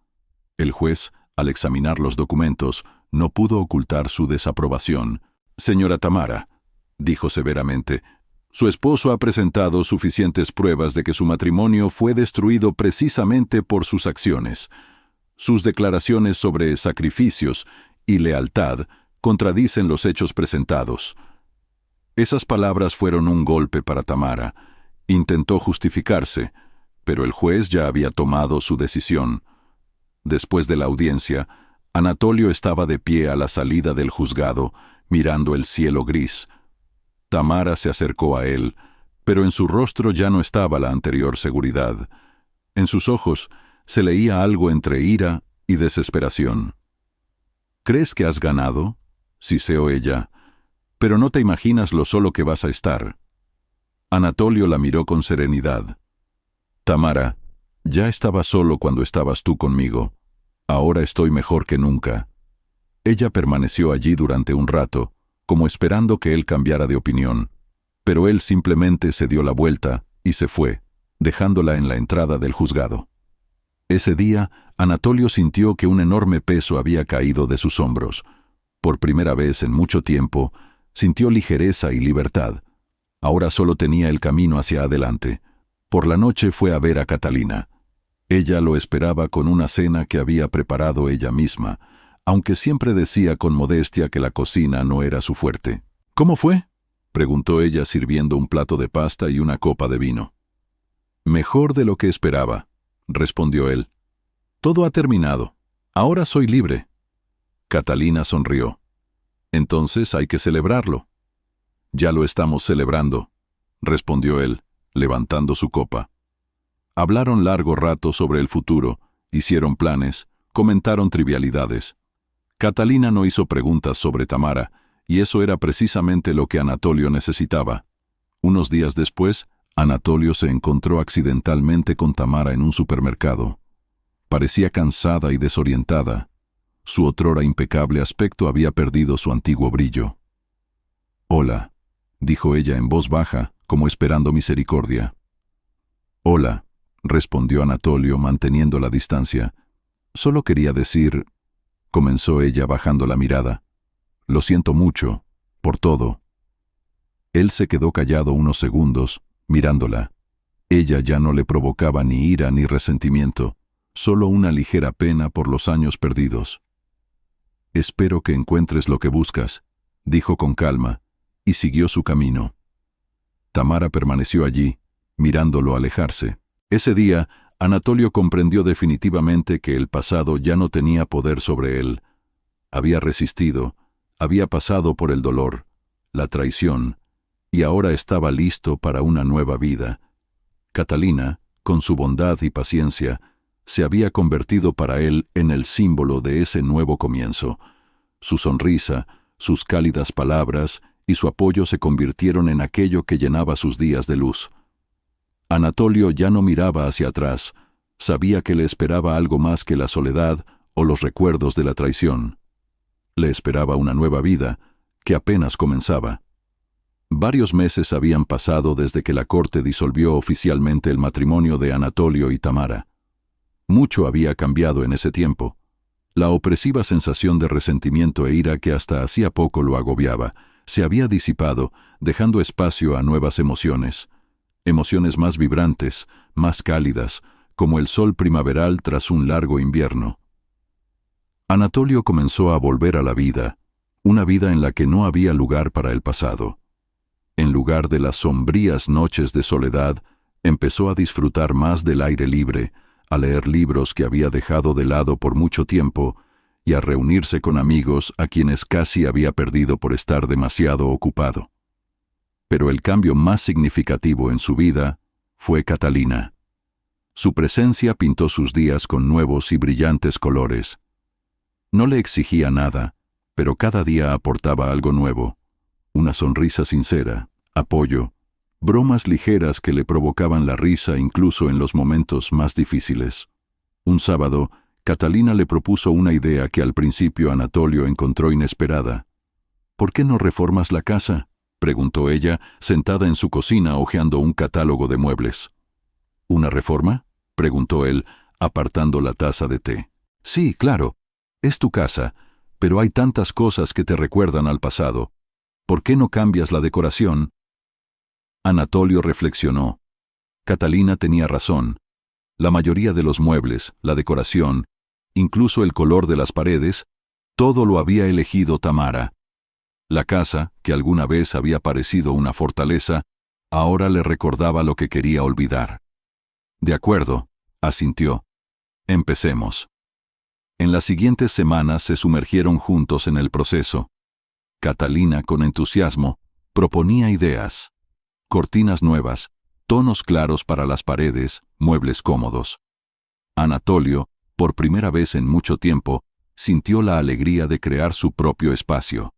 El juez, al examinar los documentos, no pudo ocultar su desaprobación. «Señora Tamara», dijo severamente, «su esposo ha presentado suficientes pruebas de que su matrimonio fue destruido precisamente por sus acciones. Sus declaraciones sobre sacrificios y lealtad contradicen los hechos presentados». Esas palabras fueron un golpe para Tamara. Intentó justificarse, pero el juez ya había tomado su decisión. Después de la audiencia, Anatolio estaba de pie a la salida del juzgado, mirando el cielo gris. Tamara se acercó a él, pero en su rostro ya no estaba la anterior seguridad. En sus ojos se leía algo entre ira y desesperación. «¿Crees que has ganado?», siseó ella, «pero no te imaginas lo solo que vas a estar». Anatolio la miró con serenidad. «Tamara, ya estaba solo cuando estabas tú conmigo. Ahora estoy mejor que nunca». Ella permaneció allí durante un rato, como esperando que él cambiara de opinión, pero él simplemente se dio la vuelta y se fue. dejándola en la entrada del juzgado. Ese día, Anatolio sintió que un enorme peso había caído de sus hombros. Por primera vez en mucho tiempo, sintió ligereza y libertad. Ahora solo tenía el camino hacia adelante. Por la noche fue a ver a Catalina. Ella lo esperaba con una cena que había preparado ella misma, aunque siempre decía con modestia que la cocina no era su fuerte. «¿Cómo fue?», preguntó ella sirviendo un plato de pasta y una copa de vino. «Mejor de lo que esperaba», respondió él. «Todo ha terminado. Ahora soy libre». Catalina sonrió. «Entonces hay que celebrarlo». «Ya lo estamos celebrando», respondió él, levantando su copa. Hablaron largo rato sobre el futuro, hicieron planes, comentaron trivialidades. Catalina no hizo preguntas sobre Tamara, y eso era precisamente lo que Anatolio necesitaba. Unos días después, Anatolio se encontró accidentalmente con Tamara en un supermercado. Parecía cansada y desorientada. Su otrora impecable aspecto había perdido su antiguo brillo. «Hola», dijo ella en voz baja, como esperando misericordia. «Hola», respondió Anatolio manteniendo la distancia. «Solo quería decir», comenzó ella bajando la mirada. «Lo siento mucho, por todo». Él se quedó callado unos segundos, mirándola. Ella ya no le provocaba ni ira ni resentimiento, solo una ligera pena por los años perdidos. «Espero que encuentres lo que buscas», dijo con calma, y siguió su camino. Tamara permaneció allí, mirándolo alejarse. Ese día, Anatolio comprendió definitivamente que el pasado ya no tenía poder sobre él. Había resistido, había pasado por el dolor, la traición, y ahora estaba listo para una nueva vida. Catalina, con su bondad y paciencia, se había convertido para él en el símbolo de ese nuevo comienzo. Su sonrisa, sus cálidas palabras y su apoyo se convirtieron en aquello que llenaba sus días de luz. Anatolio ya no miraba hacia atrás, sabía que le esperaba algo más que la soledad o los recuerdos de la traición. Le esperaba una nueva vida, que apenas comenzaba. Varios meses habían pasado desde que la corte disolvió oficialmente el matrimonio de Anatolio y Tamara. Mucho había cambiado en ese tiempo. La opresiva sensación de resentimiento e ira que hasta hacía poco lo agobiaba, se había disipado, dejando espacio a nuevas emociones. Emociones más vibrantes, más cálidas, como el sol primaveral tras un largo invierno. Anatolio comenzó a volver a la vida, una vida en la que no había lugar para el pasado. En lugar de las sombrías noches de soledad, empezó a disfrutar más del aire libre, a leer libros que había dejado de lado por mucho tiempo y a reunirse con amigos a quienes casi había perdido por estar demasiado ocupado. Pero el cambio más significativo en su vida fue Catalina. Su presencia pintó sus días con nuevos y brillantes colores. No le exigía nada, pero cada día aportaba algo nuevo: una sonrisa sincera, apoyo, bromas ligeras que le provocaban la risa incluso en los momentos más difíciles. Un sábado, Catalina le propuso una idea que al principio Anatolio encontró inesperada. «¿Por qué no reformas la casa?», preguntó ella, sentada en su cocina hojeando un catálogo de muebles. «¿Una reforma?», preguntó él, apartando la taza de té. «Sí, claro. Es tu casa, pero hay tantas cosas que te recuerdan al pasado. ¿Por qué no cambias la decoración?». Anatolio reflexionó. Catalina tenía razón. La mayoría de los muebles, la decoración, incluso el color de las paredes, todo lo había elegido Tamara. La casa, que alguna vez había parecido una fortaleza, ahora le recordaba lo que quería olvidar. «De acuerdo», asintió. «Empecemos». En las siguientes semanas se sumergieron juntos en el proceso. Catalina, con entusiasmo, proponía ideas: cortinas nuevas, tonos claros para las paredes, muebles cómodos. Anatolio, por primera vez en mucho tiempo, sintió la alegría de crear su propio espacio.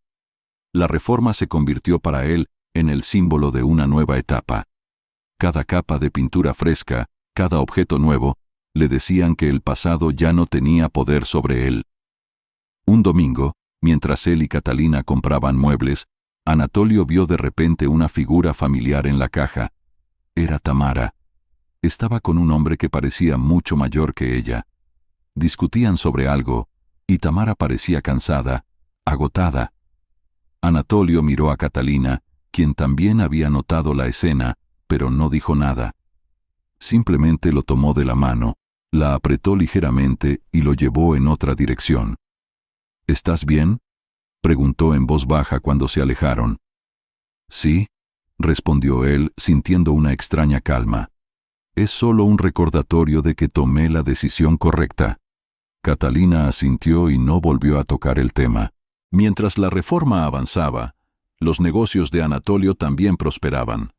La reforma se convirtió para él en el símbolo de una nueva etapa. Cada capa de pintura fresca, cada objeto nuevo, le decían que el pasado ya no tenía poder sobre él. Un domingo, mientras él y Catalina compraban muebles, Anatolio vio de repente una figura familiar en la caja. Era Tamara. Estaba con un hombre que parecía mucho mayor que ella. Discutían sobre algo, y Tamara parecía cansada, agotada. Anatolio miró a Catalina, quien también había notado la escena, pero no dijo nada. Simplemente lo tomó de la mano, la apretó ligeramente y lo llevó en otra dirección. ¿Estás bien?, preguntó en voz baja cuando se alejaron. Sí, respondió él, sintiendo una extraña calma. Es solo un recordatorio de que tomé la decisión correcta. Catalina asintió y no volvió a tocar el tema. Mientras la reforma avanzaba, los negocios de Anatolio también prosperaban.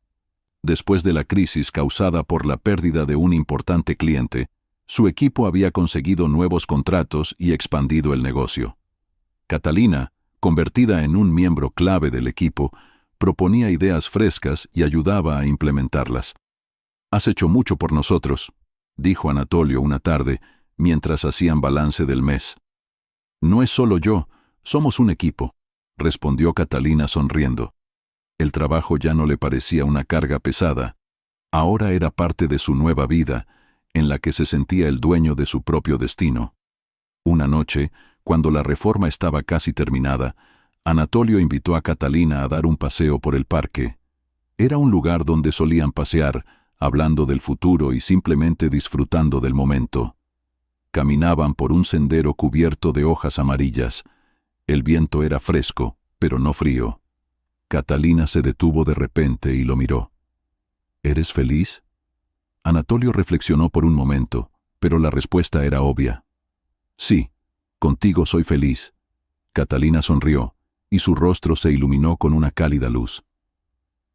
Después de la crisis causada por la pérdida de un importante cliente, su equipo había conseguido nuevos contratos y expandido el negocio. Catalina, convertida en un miembro clave del equipo, proponía ideas frescas y ayudaba a implementarlas. «Has hecho mucho por nosotros», dijo Anatolio una tarde, mientras hacían balance del mes. «No es solo yo, somos un equipo», respondió Catalina sonriendo. El trabajo ya no le parecía una carga pesada. Ahora era parte de su nueva vida, en la que se sentía el dueño de su propio destino. Una noche, cuando la reforma estaba casi terminada, Anatolio invitó a Catalina a dar un paseo por el parque. Era un lugar donde solían pasear, hablando del futuro y simplemente disfrutando del momento. Caminaban por un sendero cubierto de hojas amarillas. El viento era fresco, pero no frío. Catalina se detuvo de repente y lo miró. ¿Eres feliz? Anatolio reflexionó por un momento, pero la respuesta era obvia. Sí, contigo soy feliz. Catalina sonrió, y su rostro se iluminó con una cálida luz.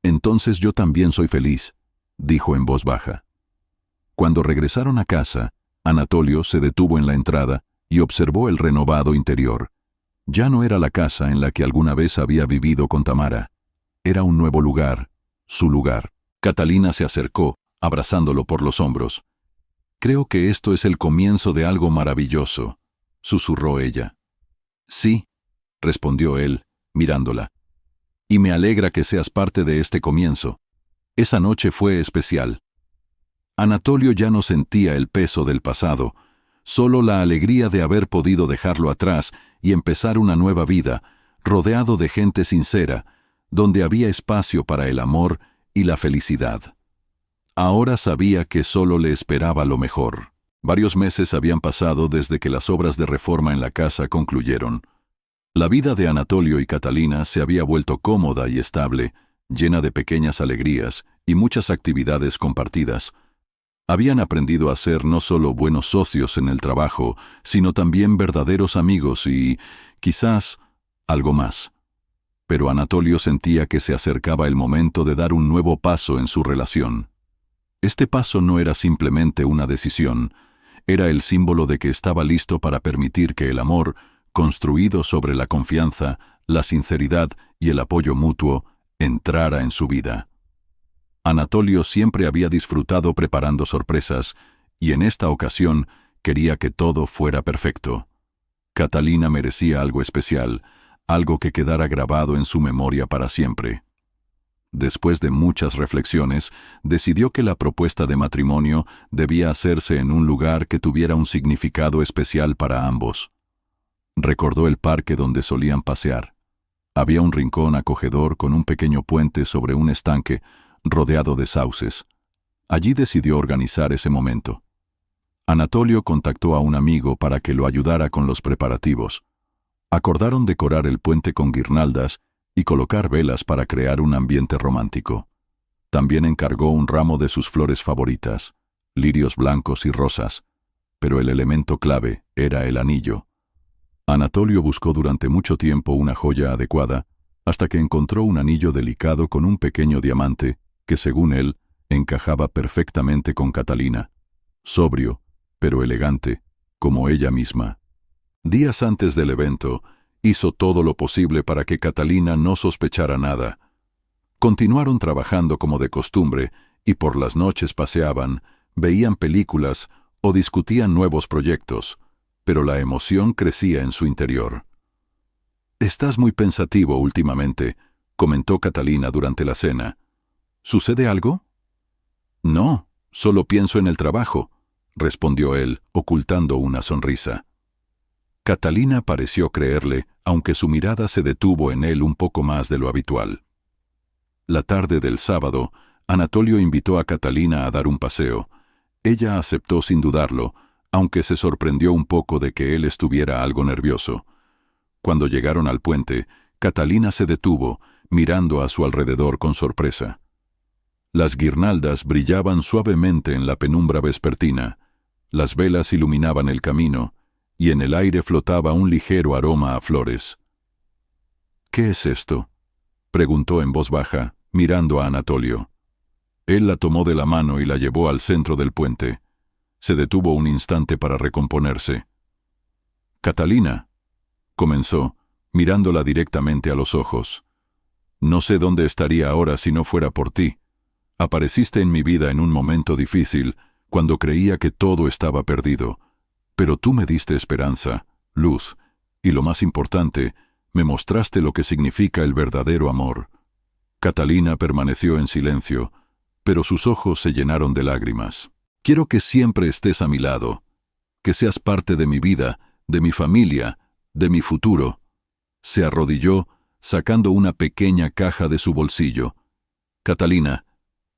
Entonces yo también soy feliz, dijo en voz baja. Cuando regresaron a casa, Anatolio se detuvo en la entrada y observó el renovado interior. Ya no era la casa en la que alguna vez había vivido con Tamara. Era un nuevo lugar, su lugar. Catalina se acercó, abrazándolo por los hombros. «Creo que esto es el comienzo de algo maravilloso», susurró ella. «Sí», respondió él, mirándola. «Y me alegra que seas parte de este comienzo. Esa noche fue especial». Anatolio ya no sentía el peso del pasado, solo la alegría de haber podido dejarlo atrás y empezar una nueva vida, rodeado de gente sincera, donde había espacio para el amor y la felicidad. Ahora sabía que solo le esperaba lo mejor. Varios meses habían pasado desde que las obras de reforma en la casa concluyeron. La vida de Anatolio y Catalina se había vuelto cómoda y estable, llena de pequeñas alegrías y muchas actividades compartidas. Habían aprendido a ser no solo buenos socios en el trabajo, sino también verdaderos amigos y, quizás, algo más. Pero Anatolio sentía que se acercaba el momento de dar un nuevo paso en su relación. Este paso no era simplemente una decisión, era el símbolo de que estaba listo para permitir que el amor, construido sobre la confianza, la sinceridad y el apoyo mutuo, entrara en su vida. Anatolio siempre había disfrutado preparando sorpresas, y en esta ocasión quería que todo fuera perfecto. Catalina merecía algo especial, algo que quedara grabado en su memoria para siempre. Después de muchas reflexiones, decidió que la propuesta de matrimonio debía hacerse en un lugar que tuviera un significado especial para ambos. Recordó el parque donde solían pasear. Había un rincón acogedor con un pequeño puente sobre un estanque, rodeado de sauces. Allí decidió organizar ese momento. Anatolio contactó a un amigo para que lo ayudara con los preparativos. Acordaron decorar el puente con guirnaldas y colocar velas para crear un ambiente romántico. También encargó un ramo de sus flores favoritas, lirios blancos y rosas, pero el elemento clave era el anillo. Anatolio buscó durante mucho tiempo una joya adecuada, hasta que encontró un anillo delicado con un pequeño diamante que, según él, encajaba perfectamente con Catalina. Sobrio, pero elegante, como ella misma. Días antes del evento, hizo todo lo posible para que Catalina no sospechara nada. Continuaron trabajando como de costumbre y por las noches paseaban, veían películas o discutían nuevos proyectos, pero la emoción crecía en su interior. «Estás muy pensativo últimamente», comentó Catalina durante la cena. «¿Sucede algo?» «No, Solo pienso en el trabajo, respondió él, ocultando una sonrisa. Catalina pareció creerle, aunque su mirada se detuvo en él un poco más de lo habitual. La tarde del sábado, Anatolio invitó a Catalina a dar un paseo. Ella aceptó sin dudarlo, aunque se sorprendió un poco de que él estuviera algo nervioso. Cuando llegaron al puente, Catalina se detuvo, mirando a su alrededor con sorpresa. Las guirnaldas brillaban suavemente en la penumbra vespertina, las velas iluminaban el camino, y en el aire flotaba un ligero aroma a flores. «¿Qué es esto?», preguntó en voz baja, mirando a Anatolio. Él la tomó de la mano y la llevó al centro del puente. Se detuvo un instante para recomponerse. «Catalina», comenzó, mirándola directamente a los ojos. «No sé dónde estaría ahora si no fuera por ti. Apareciste en mi vida en un momento difícil, cuando creía que todo estaba perdido. Pero tú me diste esperanza, luz, y lo más importante, me mostraste lo que significa el verdadero amor». Catalina permaneció en silencio, pero sus ojos se llenaron de lágrimas. «Quiero que siempre estés a mi lado, que seas parte de mi vida, de mi familia, de mi futuro». Se arrodilló, sacando una pequeña caja de su bolsillo. «Catalina,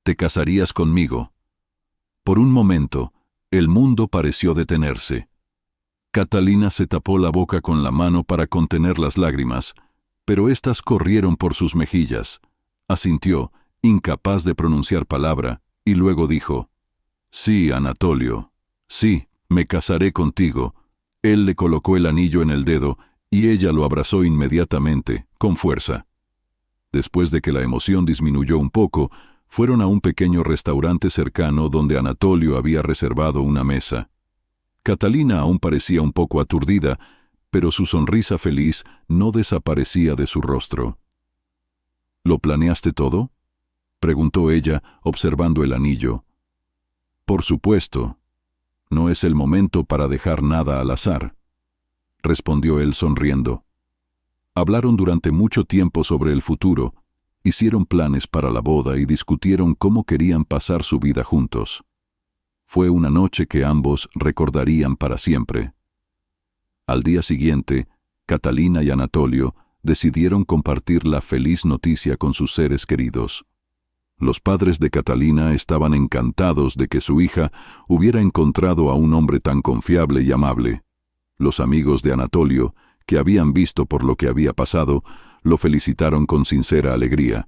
¿te casarías conmigo?». Por un momento, el mundo pareció detenerse. Catalina se tapó la boca con la mano para contener las lágrimas, pero éstas corrieron por sus mejillas. Asintió, incapaz de pronunciar palabra, y luego dijo: «Sí, Anatolio, sí, me casaré contigo». Él le colocó el anillo en el dedo, y ella lo abrazó inmediatamente, con fuerza. Después de que la emoción disminuyó un poco, fueron a un pequeño restaurante cercano donde Anatolio había reservado una mesa. Catalina aún parecía un poco aturdida, pero su sonrisa feliz no desaparecía de su rostro. «¿Lo planeaste todo?», preguntó ella, observando el anillo. «Por supuesto. No es el momento para dejar nada al azar», respondió él sonriendo. Hablaron durante mucho tiempo sobre el futuro, hicieron planes para la boda y discutieron cómo querían pasar su vida juntos. Fue una noche que ambos recordarían para siempre. Al día siguiente, Catalina y Anatolio decidieron compartir la feliz noticia con sus seres queridos. Los padres de Catalina estaban encantados de que su hija hubiera encontrado a un hombre tan confiable y amable. Los amigos de Anatolio, que habían visto por lo que había pasado, lo felicitaron con sincera alegría.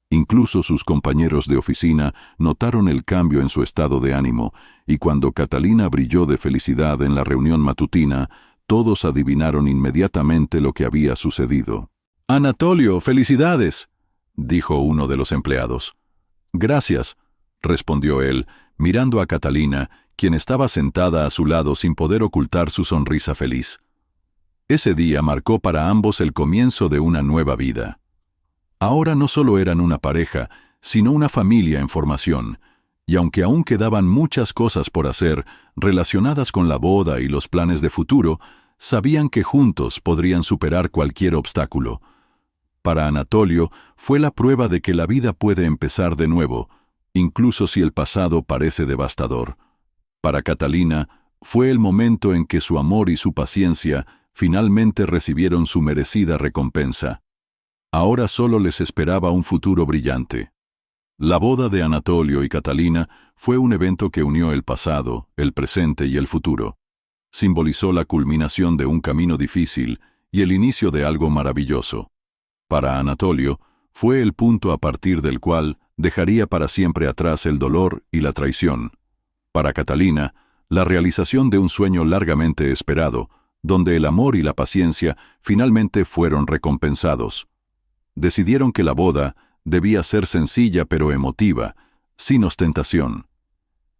Incluso sus compañeros de oficina notaron el cambio en su estado de ánimo, y cuando Catalina brilló de felicidad en la reunión matutina, todos adivinaron inmediatamente lo que había sucedido. «Anatolio, felicidades», dijo uno de los empleados. «Gracias», respondió él, mirando a Catalina, quien estaba sentada a su lado sin poder ocultar su sonrisa feliz. Ese día marcó para ambos el comienzo de una nueva vida. Ahora no solo eran una pareja, sino una familia en formación, y aunque aún quedaban muchas cosas por hacer relacionadas con la boda y los planes de futuro, sabían que juntos podrían superar cualquier obstáculo. Para Anatolio fue la prueba de que la vida puede empezar de nuevo, incluso si el pasado parece devastador. Para Catalina fue el momento en que su amor y su paciencia finalmente recibieron su merecida recompensa. Ahora solo les esperaba un futuro brillante. La boda de Anatolio y Catalina fue un evento que unió el pasado, el presente y el futuro. Simbolizó la culminación de un camino difícil y el inicio de algo maravilloso. Para Anatolio, fue el punto a partir del cual dejaría para siempre atrás el dolor y la traición. Para Catalina, la realización de un sueño largamente esperado, donde el amor y la paciencia finalmente fueron recompensados. Decidieron que la boda debía ser sencilla pero emotiva, sin ostentación.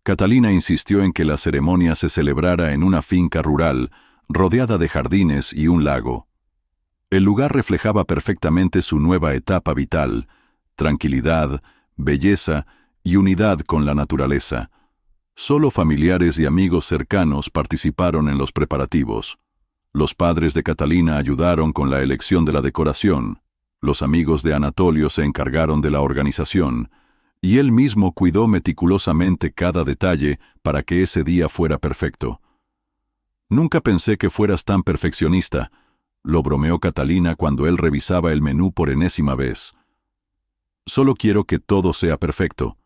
Catalina insistió en que la ceremonia se celebrara en una finca rural, rodeada de jardines y un lago. El lugar reflejaba perfectamente su nueva etapa vital: tranquilidad, belleza y unidad con la naturaleza. Solo familiares y amigos cercanos participaron en los preparativos. Los padres de Catalina ayudaron con la elección de la decoración. Los amigos de Anatolio se encargaron de la organización. y él mismo cuidó meticulosamente cada detalle para que ese día fuera perfecto. «Nunca pensé que fueras tan perfeccionista», lo bromeó Catalina cuando él revisaba el menú por enésima vez. «Solo quiero que todo sea perfecto»,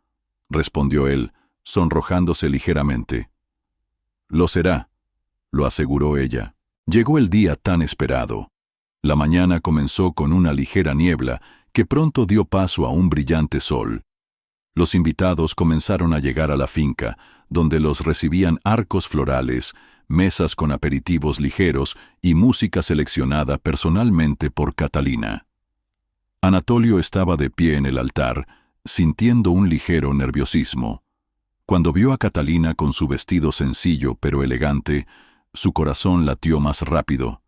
respondió él, sonrojándose ligeramente. «Lo será», lo aseguró ella. Llegó el día tan esperado. La mañana comenzó con una ligera niebla que pronto dio paso a un brillante sol. Los invitados comenzaron a llegar a la finca, donde los recibían arcos florales, mesas con aperitivos ligeros y música seleccionada personalmente por Catalina. Anatolio estaba de pie en el altar, sintiendo un ligero nerviosismo. Cuando vio a Catalina con su vestido sencillo pero elegante, su corazón latió más rápido.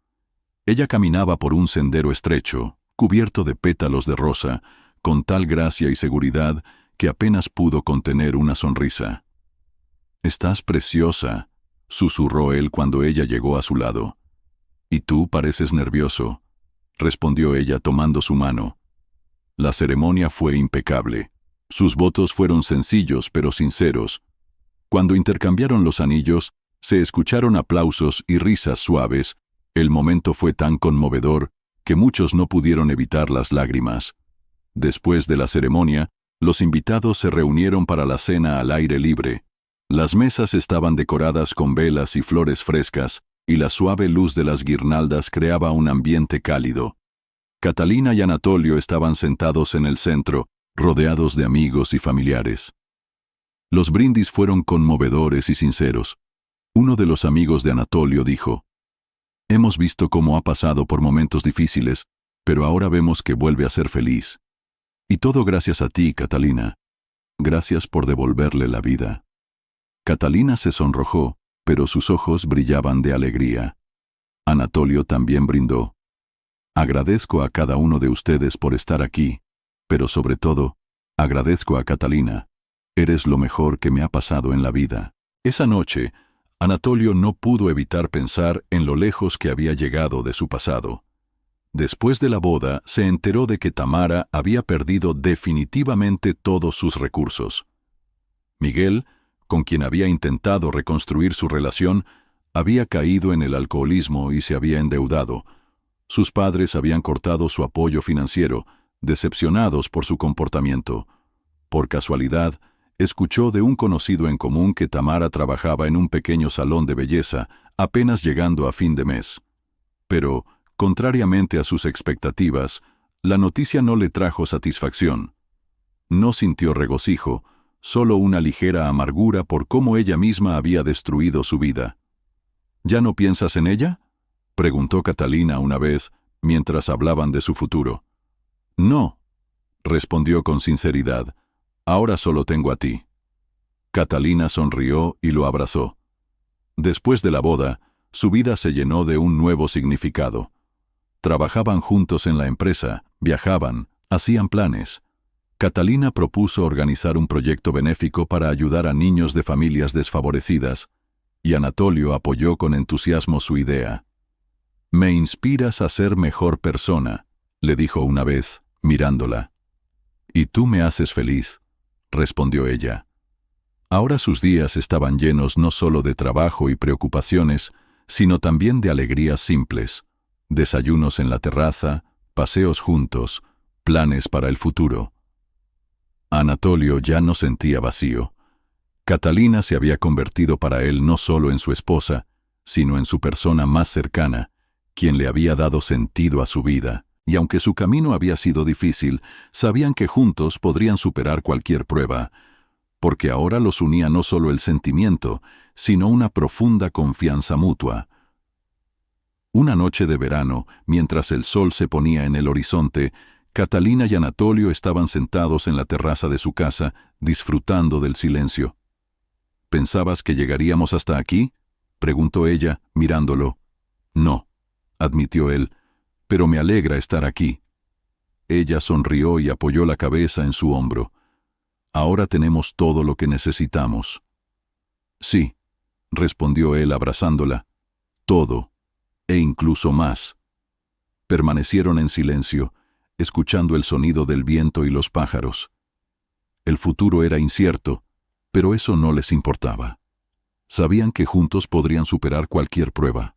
Ella caminaba por un sendero estrecho, cubierto de pétalos de rosa, con tal gracia y seguridad que apenas pudo contener una sonrisa. «Estás preciosa», susurró él cuando ella llegó a su lado. «Y tú pareces nervioso», respondió ella tomando su mano. La ceremonia fue impecable. Sus votos fueron sencillos pero sinceros. Cuando intercambiaron los anillos, se escucharon aplausos y risas suaves. El momento fue tan conmovedor que muchos no pudieron evitar las lágrimas. Después de la ceremonia, los invitados se reunieron para la cena al aire libre. Las mesas estaban decoradas con velas y flores frescas, y la suave luz de las guirnaldas creaba un ambiente cálido. Catalina y Anatolio estaban sentados en el centro, rodeados de amigos y familiares. Los brindis fueron conmovedores y sinceros. Uno de los amigos de Anatolio dijo: «Hemos visto cómo ha pasado por momentos difíciles, pero ahora vemos que vuelve a ser feliz. Y todo gracias a ti, Catalina. Gracias por devolverle la vida». Catalina se sonrojó, pero sus ojos brillaban de alegría. Anatolio también brindó. «Agradezco a cada uno de ustedes por estar aquí, pero sobre todo, agradezco a Catalina. Eres lo mejor que me ha pasado en la vida». Esa noche, Anatolio no pudo evitar pensar en lo lejos que había llegado de su pasado. Después de la boda, se enteró de que Tamara había perdido definitivamente todos sus recursos. Miguel, con quien había intentado reconstruir su relación, había caído en el alcoholismo y se había endeudado. Sus padres habían cortado su apoyo financiero, decepcionados por su comportamiento. Por casualidad, escuchó de un conocido en común que Tamara trabajaba en un pequeño salón de belleza, apenas llegando a fin de mes. Pero, contrariamente a sus expectativas, la noticia no le trajo satisfacción. No sintió regocijo, solo una ligera amargura por cómo ella misma había destruido su vida. «¿Ya no piensas en ella?», preguntó Catalina una vez, mientras hablaban de su futuro. «No», respondió con sinceridad. «Ahora solo tengo a ti». Catalina sonrió y lo abrazó. Después de la boda, su vida se llenó de un nuevo significado. Trabajaban juntos en la empresa, viajaban, hacían planes. Catalina propuso organizar un proyecto benéfico para ayudar a niños de familias desfavorecidas, y Anatolio apoyó con entusiasmo su idea. «Me inspiras a ser mejor persona», le dijo una vez, mirándola. «Y tú me haces feliz», respondió ella. Ahora sus días estaban llenos no solo de trabajo y preocupaciones, sino también de alegrías simples, desayunos en la terraza, paseos juntos, planes para el futuro. Anatolio ya no sentía vacío. Catalina se había convertido para él no solo en su esposa, sino en su persona más cercana, quien le había dado sentido a su vida, y aunque su camino había sido difícil, sabían que juntos podrían superar cualquier prueba, porque ahora los unía no solo el sentimiento, sino una profunda confianza mutua. Una noche de verano, mientras el sol se ponía en el horizonte, Catalina y Anatolio estaban sentados en la terraza de su casa, disfrutando del silencio. «¿Pensabas que llegaríamos hasta aquí?», preguntó ella, mirándolo. «No», admitió él, «pero me alegra estar aquí». Ella sonrió y apoyó la cabeza en su hombro. «Ahora tenemos todo lo que necesitamos». «Sí», respondió él abrazándola, «todo, e incluso más». Permanecieron en silencio, escuchando el sonido del viento y los pájaros. El futuro era incierto, pero eso no les importaba. Sabían que juntos podrían superar cualquier prueba.